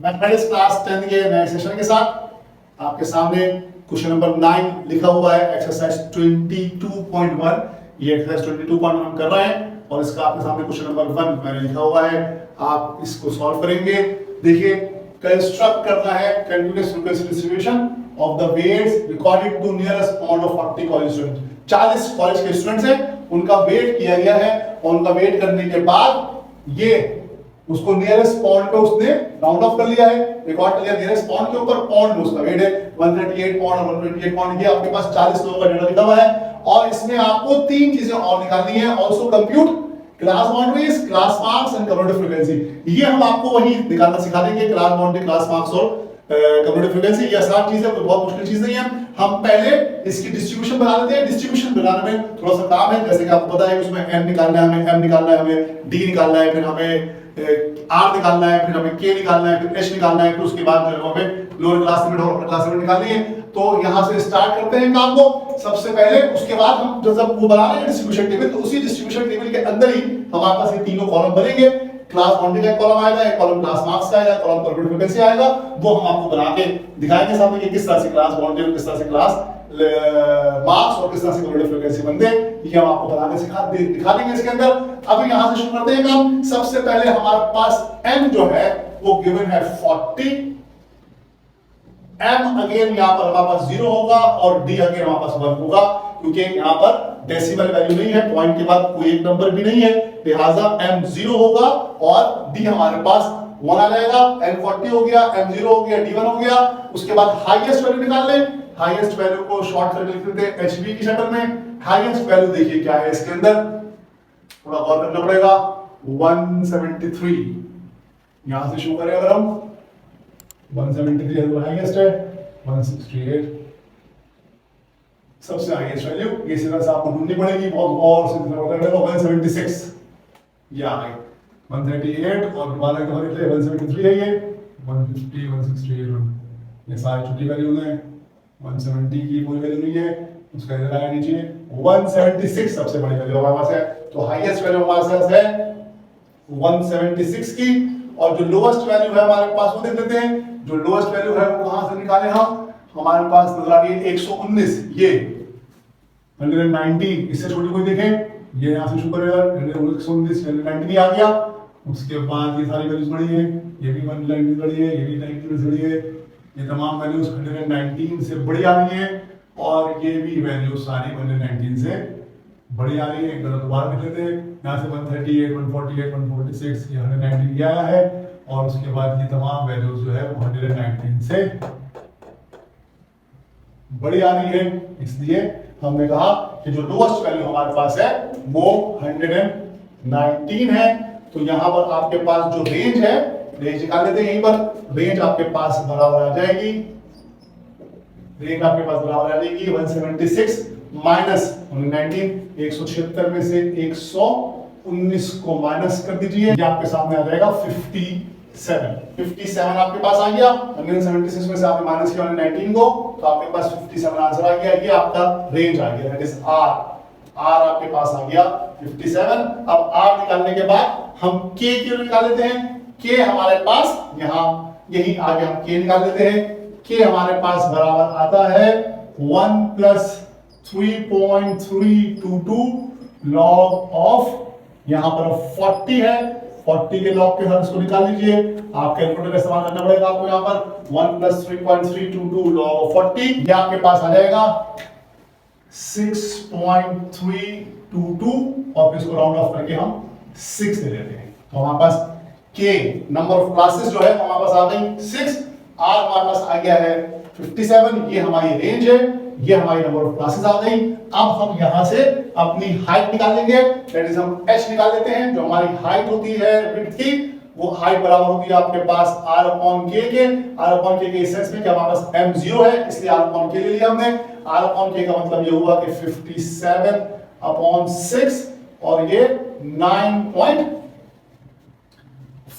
Mathematics class 10 के नए session के साथ आपके सामने क्वेश्चन नंबर 9 लिखा हुआ है, एक्सरसाइज 22.1। ये एक्सरसाइज 22.1 हम कर रहे हैं और इसका आपके सामने क्वेश्चन नंबर 1 मैंने लिखा हुआ है। आप इसको सॉल्व करेंगे। देखिए, कंस्ट्रक्ट करना है continuous frequency distribution of the weights recorded to nearest point of 40 college student. 40 college के स्टूडेंट्स हैं, उनका वेट किया गया है और उनका वेट करने के बाद ये उसको नियरेस्ट पॉइंट पे उसने राउंड ऑफ कर लिया है, रिकॉर्ड कर लिया नियरेस्ट पॉइंट के ऊपर। पॉइंट में उसका वेट है 138 पॉइंट और 128 पॉइंट। ये आपके पास 40 लोगों का डेटा लिखा हुआ है और इसमें आपको तीन चीजें और निकालनी है। Also compute class boundaries, class marks and community frequency. ये हम आपको वही निकालना सिखा देंगे, क्लास बाउंड्री, क्लास मार्क्स और कम्युनिटी फ्रीक्वेंसी। ये आसान चीज है, कोई बहुत मुश्किल चीज नहीं है। हम पहले इसकी डिस्ट्रीब्यूशन बना लेते हैं। डिस्ट्रीब्यूशन बनाने में थोड़ा सा काम है, जैसे कि आपको पता है कि उसमें m निकालना है, हमें m निकालना है, हमें d निकालना है, फिर हमें r निकालना है, फिर हमें k निकालना है, फिर h निकालना है, फिर उसके बाद जो हमें लोअर क्लास लिमिट और अपर क्लास लिमिट निकालनी है। तो यहां से स्टार्ट करते हैं काम को सबसे पहले। उसके बाद हम जब वो बना रहे हैं डिस्ट्रीब्यूशन टेबल, तो उसी डिस्ट्रीब्यूशन टेबल के अंदर ही हमारे पास ये तीनों कॉलम बनेंगे। क्लास बाउंड्री का कॉलम आएगा, एक कॉलम क्लास मार्क्स का आएगा, कॉलम कम्युनिटी फ्रीक्वेंसी आएगा। वो हम आपको बना के दिखाएंगे सामने कि किस तरह से क्लास बाउंड्री और किस तरह से क्लास मार्क्स और किस तरह से कम्युनिटी फ्रीक्वेंसी बनते हैं। ये हम आपको बनाने दिखा देंगे इसके अंदर। अब यहां से शुरू करते हैं काम। सबसे पहले हमारे पास m जो है वो गिवन है 40। m अगेन यहां पर हमारे पास 0 होगा और d अगेन हमारे पास 1 होगा, क्योंकि यहां पर डेसिमल वैल्यू नहीं है, पॉइंट के बाद कोई एक नंबर भी नहीं है, लिहाजा m 0 होगा और d हमारे पास 1 आ जाएगा। n 40 हो गया, m 0 हो गया, d 1 हो गया। उसके बाद हाईएस्ट वैल्यू निकाल लें। हाईएस्ट वैल्यू को शॉर्ट करके लिख देते हैं hv की शक्ल में। हाईएस्ट वैल्यू देखिए क्या है इसके अंदर, थोड़ा गौर करना पड़ेगा। 173 यहां से शुरू करें अगर हम, 173 है तो हाईएस्ट है। 168 सबसे हाईएस्ट वैल्यू। ये सीधा से आपको ढूंढनी पड़ेगी, बहुत गौर से ढूंढना पड़ेगा। 176 ये आ गई। 138 और दोबारा एक बार लिख ले, 173 है ये। 150 168 ये सारी छोटी वैल्यूज हैं। 170 की कोई वैल्यू नहीं है, उसका इधर आया नीचे। 176 सबसे बड़ी वैल्यू हमारे पास है, तो हाईएस्ट वैल्यू हमारे पास है 176 की। और जो लोएस्ट वैल्यू है हमारे पास वो देख लेते हैं। जो लोएस्ट वैल्यू है वो कहां से निकालें हम, हमारे पास नजर आ रही है 119। ये 190 इससे छोटी कोई देखें, ये यहां से शुरू करेगा 119 190 आ गया। उसके बाद ये सारी वैल्यूज बड़ी है, ये भी 190 बड़ी है, ये भी 90 बड़ी है। ये तमाम वैल्यूज 119 से बड़ी आ रही है और ये भी वैल्यू सारी 119 से बड़ी आ रही है। एक बार दोबारा देख लेते हैं। यहाँ से 138 148 146 ये 119 आया है और उसके बाद ये तमाम वैल्यूज जो है 119 से बड़ी आ रही है। इसलिए हमने कहा कि जो लोएस्ट वैल्यू हमारे पास है वो 119 है। तो यहाँ पर आपके पास जो रेंज है, रेंज निकाल लेते हैं। यहीं पर रेंज आपके पास बराबर आ जाएगी, रेंज आपके पास बराबर आ जाएगी 176 माइनस 119। 176 में से 119 को माइनस कर दीजिए, ये आपके सामने आ जाएगा 57 आपके पास आ गया। 176 में से आपने माइनस किया 119 को, तो आपके पास 57 आंसर आ गया। ये आपका रेंज आ गया, दैट इज r आपके पास आ गया 57। अब r निकालने के बाद हम k क्यों निकाल लेते हैं। k हमारे पास यहाँ यही आगे हम k निकाल लेते हैं। k हमारे पास बराबर आता है 1 प्लस 3.322 लॉग ऑफ, यहाँ पर 40 है, 40 के लॉग के साथ इसको निकाल लीजिए। आप कैलकुलेटर का इस्तेमाल करना पड़ेगा आपको। यहाँ पर 1 प्लस 3.322 लॉग ऑफ 40, ये आपके पास आ जाएगा 6.322 और फिर इसको राउंड ऑफ करके हम 6 दे देते हैं। तो हमारे पास k नंबर ऑफ क्लासेस जो है हमारे पास आ गई 6। r हमारे पास आ गया है 57। ये हमारी रेंज है, ये हमारी नंबर ऑफ क्लासेस आ गई। अब हम यहां से अपनी हाइट निकाल लेंगे, दैट इज हम h निकाल लेते हैं। जो हमारी हाइट होती है विड्थ की, वो हाइट बराबर होती है आपके पास r अपॉन k के। r अपॉन k के इस सेंस में कि हमारे पास m 0 है, इसलिए r अपॉन k ले लिया हमने। r अपॉन k का मतलब ये हुआ कि 57 अपॉन 6 और ये 9.5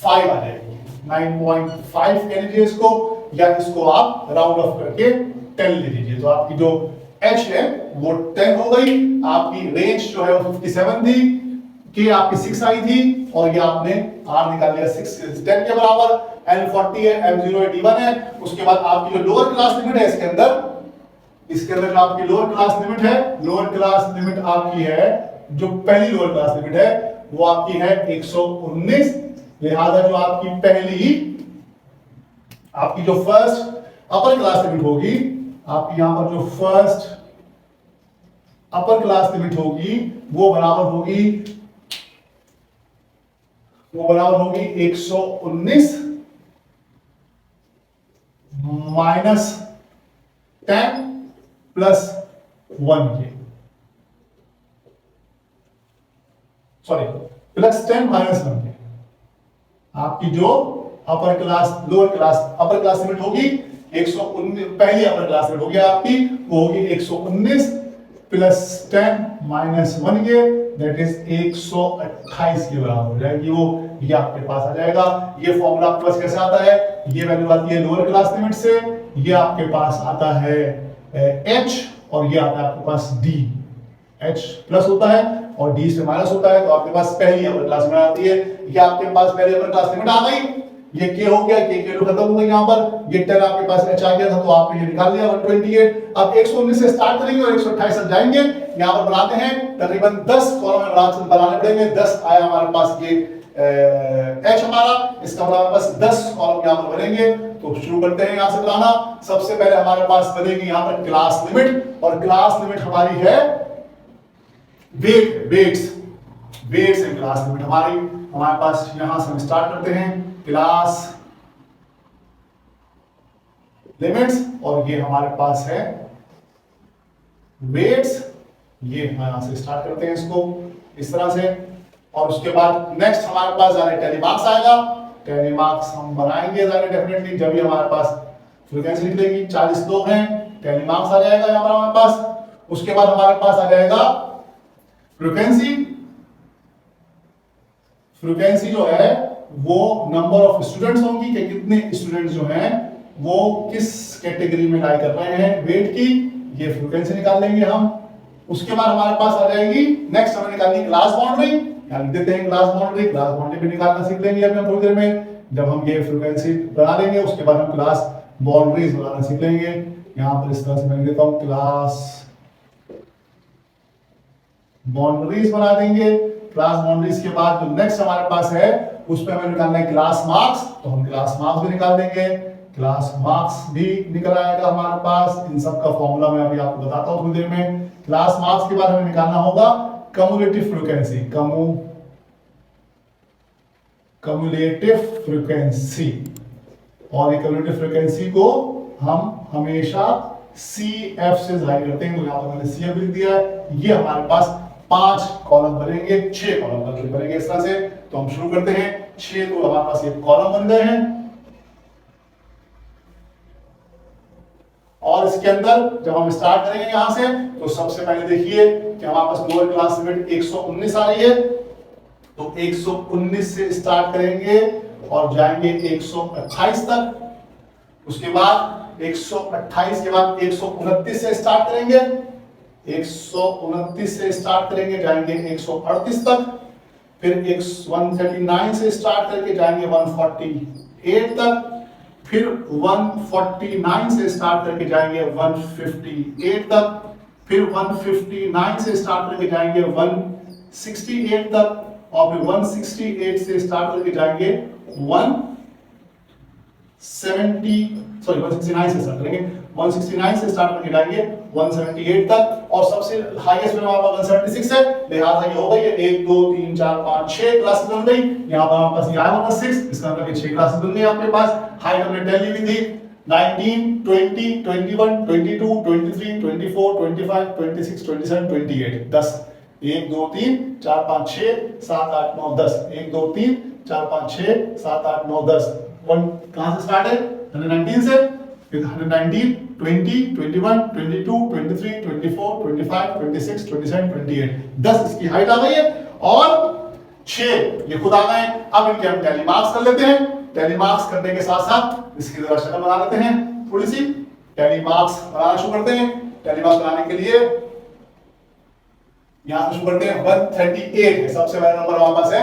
आ जाएगी। 9.5 कह लीजिए इसको, या इसको आप राउंड ऑफ करके 10 ले लीजिए। तो आपकी जो h है वो 10 हो गई। आपकी रेंज जो है वो 57 थी, के आपकी 6 आई थी और ये आपने आर निकाल लिया 6 10 के बराबर, एल 40 है, एम 0 है, D1 है। उसके बाद आपकी जो लोअर क्लास लिमिट है इसके अंदर जो आपकी लोअर क्लास लिमिट है, लोअर क्लास लिमिट आपकी है, जो पहली लोअर क्लास लिमिट है वो आपकी है 119। लिहाजा जो आपकी पहली आपकी जो फर्स्ट अपर क्लास लिमिट होगी, आपकी यहां पर जो फर्स्ट अपर क्लास लिमिट होगी वो बराबर होगी 119 माइनस 10 प्लस 1 के, सॉरी प्लस 10 माइनस 1 के। आपकी जो अपर क्लास लिमिट होगी 119, पहली अपर क्लास लिमिट होगी आपकी, वो होगी 119 प्लस 10 माइनस 1 के, दैट इज 128 के बराबर हो जाएगी वो। ये आपके पास आ जाएगा। ये फॉर्मूला आपके पास कैसे आता है, ये वैल्यू आती है लोअर क्लास लिमिट से, ये आपके पास आता है h और ये आता है आपके पास d। h प्लस होता है और d से माइनस होता है, तो आपके पास पहली अपर क्लास लिमिट आती है। ये आपके पास पहली अपर क्लास लिमिट आ गई, ये k हो गया, k की खत्म हो गई यहाँ पर। ये 10 आपके पास h आ गया था तो आपने ये निकाल लिया 128। अब 119 से स्टार्ट करेंगे और 128 तक जाएंगे। यहाँ पर बनाते हैं तकरीबन 10 कॉलम बनाने पड़ेंगे। 10 आया हमारे पास ये h हमारा, इसका मतलब हमारे पास 10 कॉलम यहाँ पर बनेंगे। तो शुरू करते हैं यहाँ से बनाना। सबसे पहले हमारे पास बनेगी यहाँ पर क्लास लिमिट, और क्लास लिमिट हमारी है वेट्स है क्लास लिमिट हमारे पास। यहां से हम स्टार्ट करते हैं क्लास लिमिट्स, और ये हमारे पास है वेट्स। ये हम यहां से स्टार्ट करते हैं इसको इस तरह से, और उसके बाद नेक्स्ट हमारे पास टेलीमार्क्स आएगा। टेलीमार्क्स हम बनाएंगे डेफिनेटली जब भी हमारे पास फ्रीक्वेंसी निकलेगी। 40 लोग हैं, टेलीमार्क्स आ जाएगा यहाँ पर हमारे पास। उसके बाद हमारे पास आ जाएगा फ्रीक्वेंसी जो है वो नंबर ऑफ स्टूडेंट्स होंगी कि कितने स्टूडेंट्स जो हैं वो किस कैटेगरी में लाई कर रहे हैं वेट की, ये फ्रीक्वेंसी निकाल लेंगे हम। उसके बाद हमारे पास आ जाएगी नेक्स्ट हमें निकालनी क्लास बाउंड्री। यहाँ लिख देते हैं क्लास बाउंड्री भी निकालना सीख लेंगे अभी हम थोड़ी देर में, जब हम ये फ्रीक्वेंसी बना लेंगे उसके बाद हम क्लास बाउंड्रीज बनाना सीख लेंगे। यहाँ पर इस तरह से मैं लिख देता हूँ क्लास बाउंड्रीज बना देंगे। क्लास बाउंड्रीज के बाद जो नेक्स्ट हमारे पास है उसमें हमें निकालना है क्लास मार्क्स, तो हम क्लास मार्क्स भी निकाल देंगे। क्लास मार्क्स भी निकल आएगा हमारे पास। इन सब का फॉर्मूला मैं अभी आपको बताता हूं थोड़ी देर में। क्लास मार्क्स के बाद हमें निकालना होगा कम्युलेटिव फ्रीक्वेंसी, कम्युलेटिव फ्रीक्वेंसी, और ये कम्युलेटिव फ्रीक्वेंसी को हम हमेशा CF से जाहिर करते हैं, तो यहाँ पर मैंने CF लिख दिया है। ये हमारे पास 5 कॉलम बनेंगे, 6 कॉलम बनेंगे इस तरह से। तो हम शुरू करते हैं 6, तो हमारे पास ये कॉलम बन गए हैं। और इसके अंदर जब हम स्टार्ट करेंगे यहां से, तो सबसे पहले देखिए कि हमारे पास लोअर क्लास लिमिट 119 आ रही है, तो 119 से स्टार्ट करेंगे और जाएंगे 128 तक। उसके बाद 128 के बाद 129 से स्टार्ट करेंगे, 129 से स्टार्ट करेंगे जाएंगे 138 तक। फिर 139 से स्टार्ट करके जाएंगे 148 तक। फिर 149 से स्टार्ट करके जाएंगे 158 तक। फिर 159 से स्टार्ट करके जाएंगे 168 तक, और फिर 168 से स्टार्ट करके जाएंगे 169 से स्टार्ट करेंगे, 169 से स्टार्ट करके जाएंगे 178 तक, और सबसे हाईएस्ट में हमारे पास 176 है। लिहाजा ये हो गई है 1 2 3 4 5 6 क्लासेस बन गई। यहाँ पर हमारे पास ये आया होगा 6, इसका मतलब 6 क्लासेस बन गई आपके पास। हाइट हमने टेली भी थी 19 20 21 22 23 24 25 26 27 28 10 1 2 3 4 5 6 7 8 9 10 1 2 3 4 5 6 7 8 9 10 1 कहां से स्टार्ट है 119 से, फिर 119 20 21 22 23 24 25 26 27 28 10 इसकी हाइट आ गई है, और 6 ये खुद आ गए। अब इनके हम टैली मार्क्स कर लेते हैं। टैली मार्क्स करने के साथ साथ इसकी जरा शक्ल बना लेते हैं थोड़ी सी। टैली मार्क्स बनाना शुरू करते हैं। टैली मार्क्स बनाने के लिए यहाँ से शुरू करते हैं 138 है सबसे पहला नंबर हमारे पास है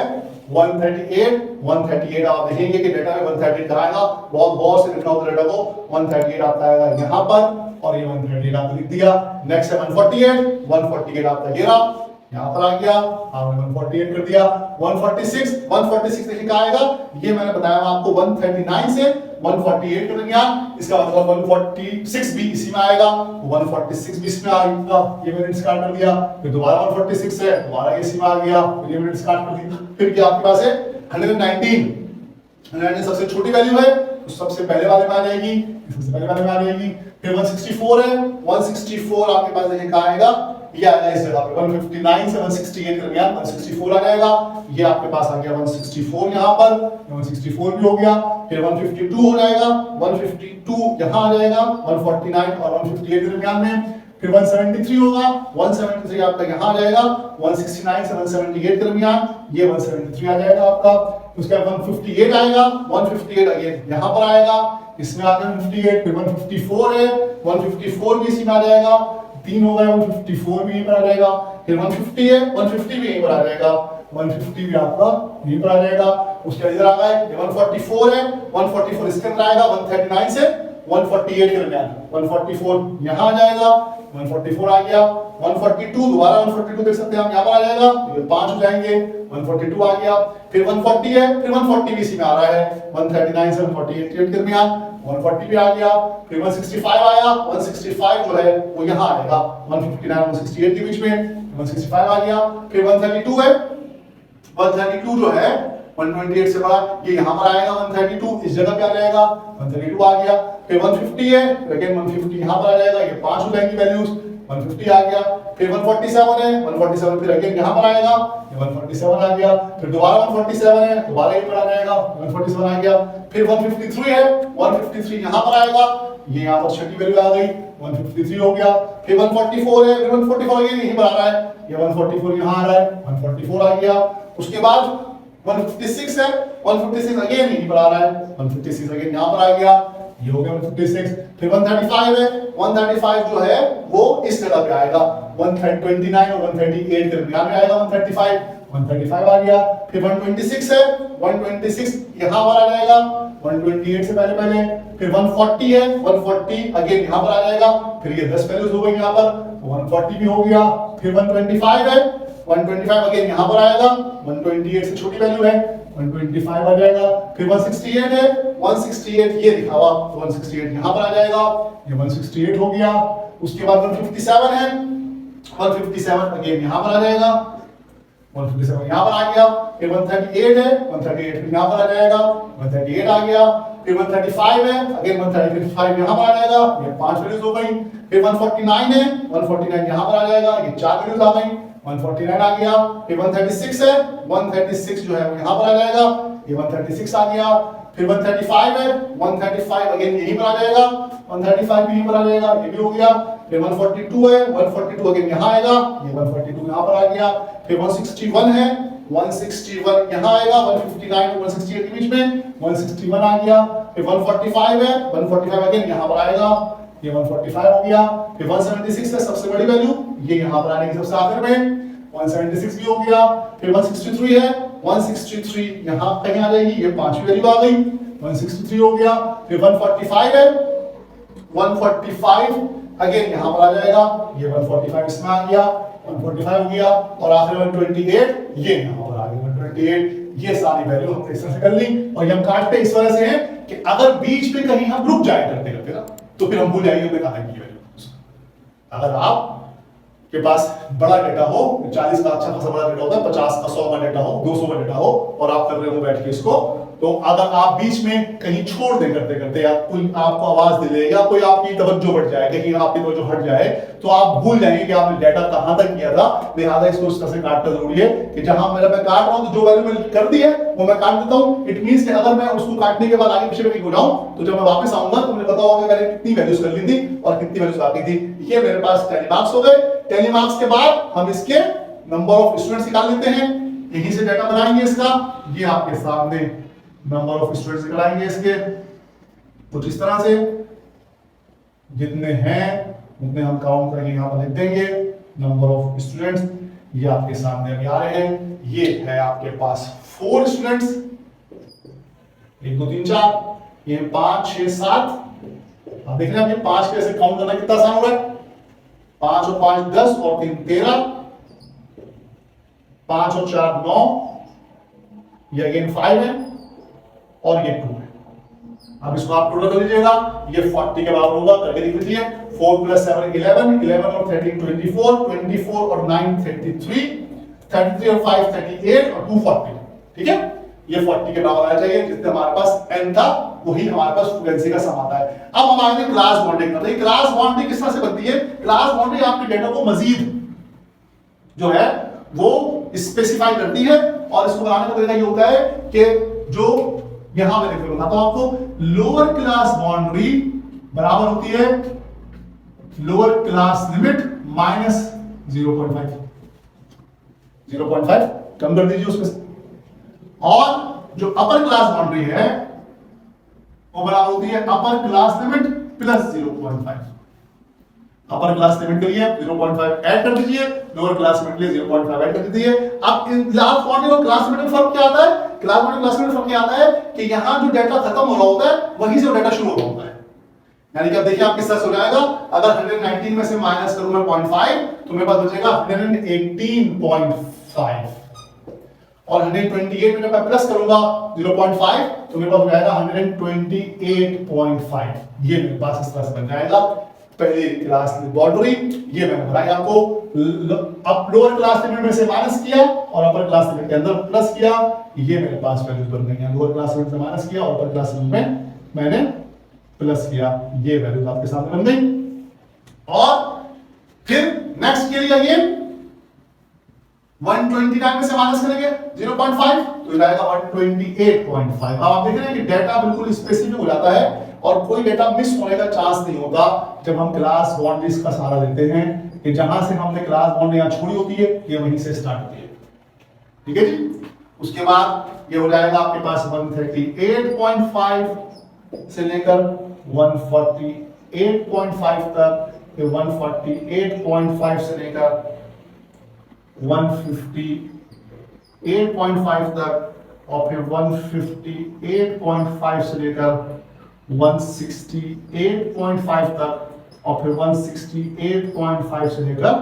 138 आप देखेंगे कि डेटा में 138 कहाँ आएगा, बहुत गौर से लिखना होगा डेटा को। 138 आपका आएगा यहाँ पर और ये 138 आपने लिख दिया। नेक्स्ट है 148 आपका ये रहा, यहाँ पर आ गया, आपने 148 कर दिया। 146 देखिए कहाँ आएगा, ये मैंने बताया आपको 139 से 148 के दरमियान, इसका मतलब 146 भी इसी में आएगा, 146 भी इसमें आएगा, ये मैंने डिस्कार्ड कर दिया। फिर दोबारा 146 है, दोबारा इसी में आ गया, ये मैंने डिस्कार्ड कर दिया। फिर क्या आपके पास है 119 सबसे छोटी वैल्यू है तो सबसे पहले वाले में आ जाएगी, सबसे पहले वाले में आ जाएगी। फिर 164 है, 164 आपके पास देखिए कहाँ आएगा, ये आएगा इस जगह पे 159 से 168 के दरमियान 164 आ जाएगा, ये आपके पास आ गया 164 यहाँ पर, 164 भी हो गया। फिर 152 हो जाएगा, 152 यहाँ आ जाएगा 149 और 158 के दरमियान में। फिर 173 होगा, 173 आपका यहाँ आ जाएगा 169 से 178 के दरमियान, ये 173 आ जाएगा आपका। उसके बाद 158 आएगा, 158 अगेन यहाँ पर आएगा, इसमें आ गया 158। फिर 154 है, 154 भी इसी में आ जाएगा, 3 हो गए, 154 भी यहीं पर आ जाएगा। फिर 150 है, 150 भी यहीं पर आ जाएगा, 150 भी आपका यहीं पर आ जाएगा। उसके इधर आ गए 144 है, 144 इसके अंदर आएगा 139 से 148 के दरमियान, 144 यहाँ आ जाएगा, 144 आ गया। 142 दोबारा 142 देख सकते हैं हम यहाँ पर आ जाएगा, ये 5 हो जाएंगे, 142 आ गया। फिर 140 है, फिर 140 भी इसी में आ रहा है, 139 से 148 के दरमियान 140 भी आ गया। फिर 165 आया, 165 जो है वो यहाँ आएगा 159 और 168 के बीच में, 165 आ गया। फिर 132 है, 132 जो है 128 से बड़ा, ये यहाँ पर आएगा 132 इस जगह पे आ जाएगा, 132 आ गया। फिर 150 है, अगेन 150 यहाँ पर आ जाएगा, ये 5 हो जाएंगी वैल्यूज, 150 आ गया। फिर 147 है, 147 फिर अगेन यहाँ पर आएगा, ये 147 आ गया। फिर दोबारा 147 है, दोबारा ये पर आ जाएगा, 147 आ गया। फिर 153 है, 153 यहाँ पर आएगा, ये यहाँ पर छठी वैल्यू आ गई, 153 हो गया। फिर 144 है, फिर 144 अगेन यहीं पर आ रहा है, ये 144 यहाँ आ रहा है, 144 आ गया। उसके बाद 156 है, 156 अगेन यहीं पर आ रहा है, 156 अगेन यहाँ पर आ गया, ये हो गया 156। फिर 135 है, 135 जो है वो इस जगह पे आएगा, 129 और 138 के दरमियान में आएगा 135 आ गया। फिर 126 है, 126 यहाँ पर आ जाएगा 128 से पहले। फिर 140 है, 140 अगेन यहाँ पर आ जाएगा, फिर ये 10 वैल्यूज हो गई यहाँ पर, 140 भी हो गया। फिर 125 है, 125 अगेन यहाँ पर आएगा, 128 से छोटी वैल्यू है, 125 आ जाएगा। फिर 168 है, 168 ये लिखा हुआ, 168 यहाँ पर आ जाएगा, ये 168 हो गया। उसके बाद 157 है, 157 अगेन यहाँ पर आ जाएगा, 157 यहाँ पर आ गया। फिर 138 है, 138 यहाँ पर आ जाएगा, 138 आ गया। फिर 135 है, अगेन 135 यहाँ पर आ जाएगा, ये 5 वैल्यूज हो गई। फिर 149 है, 149 यहाँ पर आ जाएगा, ये 4 वैल्यूज आ गई, 149 आ गया। फिर 136 है, 136 जो है वो यहाँ पर आ जाएगा, ये 136 आ गया। फिर 135 है, 135 अगेन यहीं पर आ जाएगा, 135 भी यहीं पर आ जाएगा, ये भी हो गया। फिर 142 है, 142 अगेन यहाँ आएगा, ये 142 यहाँ पर आ गया। फिर 161 है, 161 यहाँ आएगा, 159 और 168 के बीच में 161 आ गया। फिर 145 है, 145 अगेन यहाँ पर आएगा, ये 145 हो गया। फिर 176 है सबसे बड़ी वैल्यू, ये यहाँ पर आने की सबसे आखिर में, 176 भी हो गया। फिर 163 है, 163 यहाँ कहीं आ जाएगी, ये 5वीं वैल्यू आ गई, 163 हो गया। फिर 145 है, 145 अगेन यहाँ पर आ जाएगा, ये 145 इसमें आ गया, 145 हो गया। और आखिर 128 ये यहाँ पर आ गया, 128। ये सारी वैल्यू हमने इस तरह से कर ली, और ये हम काटते इस वजह से हैं कि अगर बीच में कहीं हम रुक जाए करते करते ना, तो फिर हम भूल जाएंगे हमने कहा की वैल्यू। अगर आप के पास बड़ा डेटा हो, 40 का अच्छा खासा बड़ा डेटा होता है, 50 का 100 का डेटा हो, 200 का डेटा हो, और आप कर रहे हो बैठ के इसको, तो अगर आप बीच में कहीं छोड़ दे करते करते, या कोई आपको आवाज दे दे, या कोई आपकी तवज्जो बढ़ जाए, कहीं आपकी तवज्जो हट जाए, तो आप भूल जाएंगे कि आपने डेटा कहां तक किया था। लिहाजा इसको इस तरह से काटना जरूरी है कि जहां मैं काट रहा हूं, तो जो वैल्यू मैंने कर दी है वो मैं काट देता हूं। इट मींस कि अगर मैं उसको काटने के बाद आगे पीछे में हो जाऊं, तो जब मैं वापस आऊंगा तो मुझे पता होगा मैंने कितनी वैल्यूज कर ली थी और कितनी वैल्यूज बाकी थी। ये मेरे पास टैली मार्क्स हो गए। टैली मार्क्स के बाद हम इसके नंबर ऑफ स्टूडेंट्स निकाल लेते हैं, यहीं से डेटा बनाएंगे इसका। ये आपके सामने नंबर ऑफ स्टूडेंट्स निकालेंगे इसके कुछ इस तरह से, जितने हैं उतने हम काउंट करके यहां पर लिख देंगे नंबर ऑफ स्टूडेंट्स। ये आपके सामने अभी आ रहे हैं। ये है आपके पास 4 स्टूडेंट्स, 1 2 3 4, ये 5 6 7। आप देख रहे हैं, 5 कैसे काउंट करना कितना आसान हो रहा है। 5 और 5 10 और 3 13, 5 और 4 9, ये अगेन 5 है और ये 2 है। अब इसको आप टोटल कर लीजिएगा, ये 40 के बराबर होगा, करके देख लीजिए। 4 + 7 11, 11 और 13 24, 24 और 9 33, 33 और 5 38 और 2 40। ठीक है, ये 40 के बराबर आना चाहिए। जितने हमारे पास n था वही हमारे पास फ्रीक्वेंसी का सम आता है। अब हम आगे क्लास बॉन्डिंग करते हैं। क्लास बॉन्डिंग किस तरह से बनती है? क्लास बॉन्डिंग आपके डेटा को मजीद जो है वो स्पेसिफाई करती है, और इसको बनाने का तरीका ये होता है कि जो यहां मैं लिख बताता हूं आपको, लोअर क्लास बाउंड्री बराबर होती है लोअर क्लास लिमिट माइनस 0.5 कम कर दीजिए उसमें से, और जो अपर क्लास बाउंड्री है वो बराबर होती है upper class limit plus 0.5। Upper class limit के लिए 0.5 ऐड कर दीजिए, लोअर क्लास लिमिट के लिए 0.5 ऐड कर दीजिए। अब इन क्लास बाउंड्री और क्लास लिमिट में फर्क क्या आता है? क्लास बाउंड्री क्लास लिमिट में फर्क क्या आता है कि यहां जो डेटा खत्म हो रहा होता है वहीं से वो डेटा शुरू हो रहा होता है। यानी कि अब देखिए आप किस तरह से हो जाएगा। अगर 119 में से माइनस करूं मैं 0.5 तो मेरे पास बचेगा 118.5, और 128 में मैं प्लस करूंगा 0.5 तो मेरे पास हो जाएगा 128.5। ये मेरे पास इस तरह से बन जाएगा पहली क्लास बाउंड्री। ये मैंने बताया आपको। अब लोअर क्लास लिमिट में से माइनस किया और अपर क्लास लिमिट के अंदर प्लस किया, ये मेरे पास वैल्यूज बन गई हैं। लोअर क्लास लिमिट से माइनस किया और अपर क्लास लिमिट में मैंने प्लस किया, ये वैल्यूज आपके सामने बन गई। और फिर नेक्स्ट के लिए ये 129 में से माइनस करेंगे 0.5 तो जाएगा 128.5। अब आप देख रहे हैं कि डेटा बिल्कुल स्पेसिफिक हो जाता है और कोई डेटा मिस होने का चांस नहीं होता जब हम क्लास बाउंड्रीज का सहारा लेते हैं कि जहां से हमने क्लास बाउंड्री यहां छोड़ी होती है ये वहीं से स्टार्ट होती है। ठीक है जी। उसके बाद ये हो जाएगा आपके पास 138.5 से लेकर 148.5 तक, फिर 148.5 से लेकर 158.5 तक, और फिर 158.5 से लेकर 168.5 तक, और फिर 168.5 से लेकर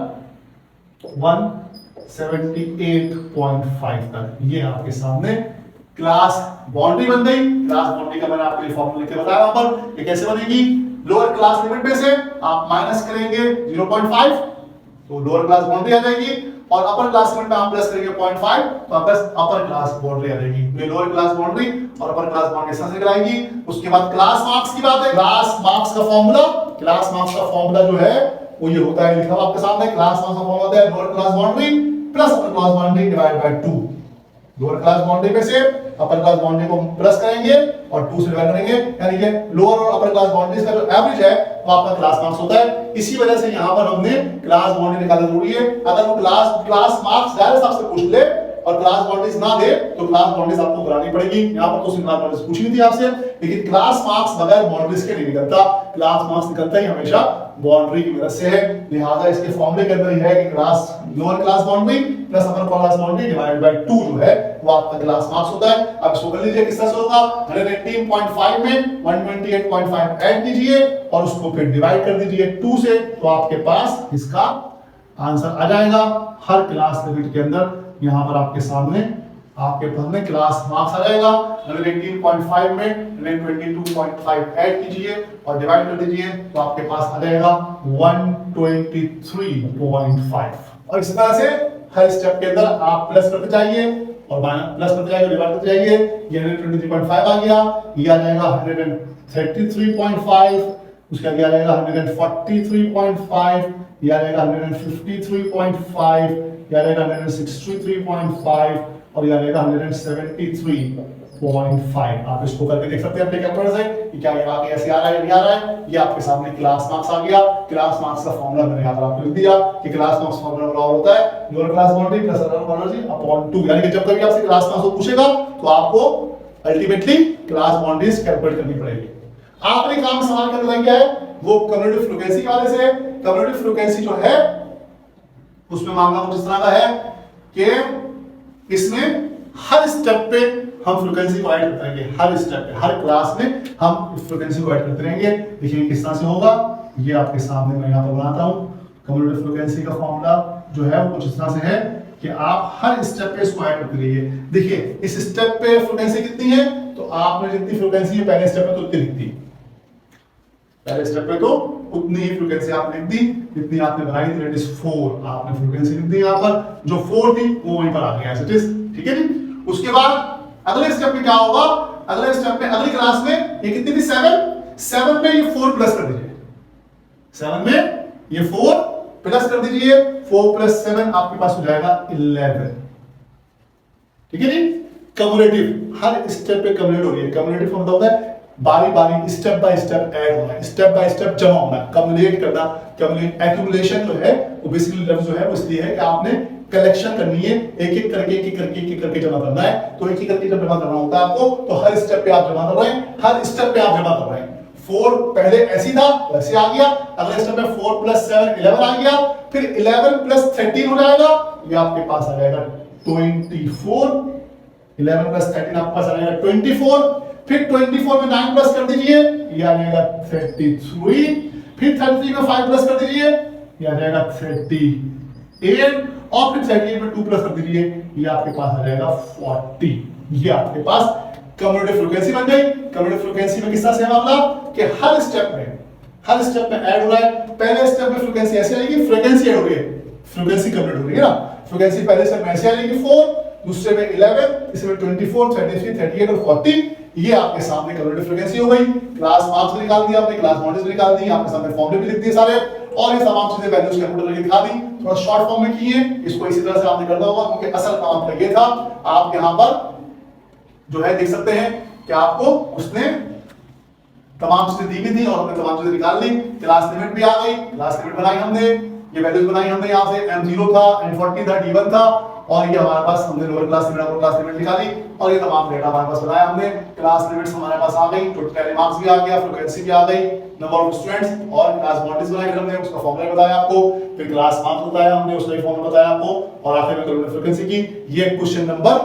178.5 तक। ये आपके सामने क्लास बाउंड्री बन गई। क्लास बाउंड्री का मैंने आपके लिए फॉर्मूला लिख के बताया वहां पर। ये कैसे बनेगी? लोअर क्लास लिमिट में से आप माइनस करेंगे 0.5 तो लोअर क्लास बाउंड्री आ जाएगी, और अपर क्लास लिमिट में आप प्लस करेंगे 0.5 तो आपका अपर क्लास बाउंड्री आ जाएगी। ये लोअर क्लास बाउंड्री और अपर क्लास बाउंड्री से निकल आएगी। उसके बाद क्लास मार्क्स की बात है। क्लास मार्क्स का फॉर्मूला जो है वो ये होता है, लिखा हुआ आपके सामने। क्लास मार्क्स का फॉर्मूला होता है lower class boundary plus upper class boundary divide by 2। Lower class boundary में से अपर क्लास बाउंड्री को प्लस करेंगे और 2 से डिवाइड करेंगे, यानी कि लोअर और अपर क्लास बाउंड्रीज का जो एवरेज है वो आपका क्लास मार्क्स होता है। इसी वजह से यहां पर हमने क्लास बाउंड्री निकालना जरूरी है। अगर वो क्लास मार्क्स डायरेक्ट आपसे पूछ ले और क्लास बाउंड्रीज ना दे तो क्लास बाउंड्रीज आपको करानी पड़ेगी। यहां पर तो सिर्फ क्लास बाउंड्रीज पूछी थी आपसे, लेकिन क्लास मार्क्स बगैर बाउंड्रीज के नहीं निकलता। क्लास मार्क्स निकलता ही हमेशा बाउंड्री की मदद से है। लिहाजा इसके फॉर्मूले के अंदर ये है कि class lower class boundary plus upper class boundary divided by 2 जो है वो आपका क्लास मार्क्स होता है। अब इसको कर लीजिए किस तरह से होगा। 118.5 में 128.5 ऐड कीजिए और उसको फिर डिवाइड कर दीजिए 2 से, तो आपके पास इसका आंसर आ जाएगा। हर क्लास लिमिट के अंदर यहां पर आपके सामने क्लास मार्क्स आ जाएगा। 118.5 में 122.5 ऐड कीजिए और डिवाइड कर दीजिए तो आपके पास आ जाएगा 123.5। और इस तरह से हर स्टेप के अंदर आप प्लस करते जाइए और प्लस करते जाइए, डिवाइड करते जाइए। ये 123.5 आ गया, ये आ जाएगा 133.5, उसका क्या आ जाएगा 143.5, ये आ जाएगा 153.5, ये आ जाएगा 163.5 और ये आ जाएगा 173.5। आप इसको करके देख सकते हैं अपने कैलकुलेटर से कि क्या ये आगे ऐसे आ रहा है या नहीं आ रहा है। ये आपके सामने क्लास मार्क्स आ गया। क्लास मार्क्स का फॉर्मूला मैंने यहाँ पर आपको लिख दिया कि क्लास मार्क्स फॉर्मूला बराबर होता है लोअर क्लास बाउंड्री प्लस अपर बाउंड्री अपॉन 2। यानी कि जब कभी आपसे क्लास मार्क्स पूछेगा तो आपको अल्टीमेटली क्लास बाउंड्रीज कैलकुलेट करनी पड़ेगी। आखिरी काम सवाल का क्या है वो कम्युनिटी फ्रीक्वेंसी वाले से। कम्युनिटी फ्रीक्वेंसी जो है उसमें मामला कुछ इस तरह का है कि इसमें हर स्टेप पे हम फ्रीक्वेंसी को ऐड करते रहेंगे, हर स्टेप पे, हर क्लास में हम फ्रीक्वेंसी को ऐड करते रहेंगे। देखिए किस तरह से होगा, ये आपके सामने मैं यहाँ पर बनाता हूँ। कम्युलेटिव फ्रीक्वेंसी का फॉर्मूला जो है वो कुछ इस तरह से है कि आप हर स्टेप पे इसको ऐड करते रहिए। देखिए इस स्टेप पे फ्रीक्वेंसी कितनी है, तो आपने जितनी फ्रीक्वेंसी है पहले स्टेप पे तो उतनी लिख दी, पहले स्टेप पे तो उतनी ही फ्रीक्वेंसी आपने लिख दी जितनी आपने बनाई थी, दैट इज 4। आपने फ्रीक्वेंसी लिख दी यहाँ पर, जो 4 थी वो वहीं पर आ गया एज इट इज, ठीक है जी। उसके बाद अगले स्टेप में क्या होगा, अगले स्टेप में अगली क्लास में ये कितनी थी 7 में ये 4 प्लस कर दीजिए, 7 में ये 4 प्लस कर दीजिए, 4 प्लस 7 आपके पास हो जाएगा 11, ठीक है जी। कम्युलेटिव, हर स्टेप पे कम्युलेट हो रही है। कम्युलेटिव का मतलब होता है बारी बारी, स्टेप बाय स्टेप ऐड होना, स्टेप बाय स्टेप जमा होना, कम्युलेट करना। कम्युलेट, एक्यूमुलेशन जो है वो बेसिकली लफ्ज जो है वो इसलिए है कि आपने कलेक्शन करनी है, एक एक करके जमा करना है। तो एक एक करके जब जमा करना होता है आपको, तो हर स्टेप पे आप जमा कर रहे हैं, हर स्टेप पे आप जमा कर रहे हैं। 4 पहले ऐसी था वैसे आ गया, अगले स्टेप में 4 प्लस 7 11 आ गया, फिर 11 प्लस 13 हो जाएगा, ये आपके पास आ जाएगा 24। 11 प्लस 13 आपके पास आ जाएगा 24, फिर 24 में 9 प्लस कर दीजिए, ये आ जाएगा 33, फिर 33 में 5 प्लस कर दीजिए, ये आ जाएगा 38, और फिर 38 में 2 प्लस कर दीजिए, ये आपके पास आ जाएगा 40। ये आपके पास कम्युलेटिव फ्रीक्वेंसी बन गई। कम्युलेटिव फ्रीक्वेंसी में किस तरह से मामला कि हर स्टेप में ऐड हो रहा है। पहले स्टेप में फ्रीक्वेंसी ऐसे आएगी, फ्रीक्वेंसी ऐड हो रही है, फ्रीक्वेंसी कम्युलेट हो रही है ना। फ्रीक्वेंसी पहले स्टेप में ऐसे आएगी 4, दूसरे में 11, तीसरे में 24, 33, 38 और 40। ये आपके सामने कम्युलेटिव फ्रीक्वेंसी हो गई। क्लास मार्क्स निकाल दिया आपने, क्लास मॉडल्स निकाल दी, आपके सामने फॉर्मूले भी लिख दिए सारे, और ये तमाम चीजें वैल्यूज कैलकुलेटर लेके दिखा दी। थोड़ा शॉर्ट फॉर्म में किए, इसको इसी तरह से आपने करना होगा, क्योंकि असल काम आपका ये था। आप यहाँ पर जो है देख सकते हैं कि आपको उसने तमाम चीजें दी भी थी और हमने तमाम चीजें निकाल ली। क्लास लिमिट भी आ गई, क्लास लिमिट बनाई हमने, ये वैल्यूज बनाई हमने, यहाँ से M0 था, M40 था, D1 था, और ये हमारे पास हमने lower class limit, upper class limit निकाली, और ये तमाम डेटा हमारे पास बनाया हमने। क्लास लिमिट्स हमारे पास आ गई, टोटल मार्क्स भी आ गया, फ्रीक्वेंसी भी आ गई, नंबर ऑफ स्टूडेंट्स, और क्लास बाउंड्रीज बनाई हमने, उसका फॉर्मूला बताया आपको, फिर क्लास मार्क्स बताया हमने, उसका फॉर्मूला बताया आपको, और आखिर में कम्युलेटिव फ्रीक्वेंसी की। ये क्वेश्चन नंबर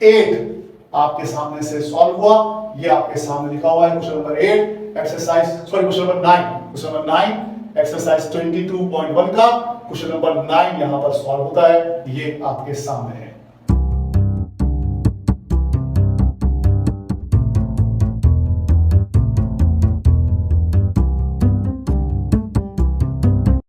8 आपके सामने से सॉल्व हुआ। ये आपके सामने लिखा हुआ है question number 8 exercise, sorry question number 9, question number 9 exercise 22.1 का क्वेश्चन नंबर 9 यहां पर सॉल्व होता है। ये आपके सामने है।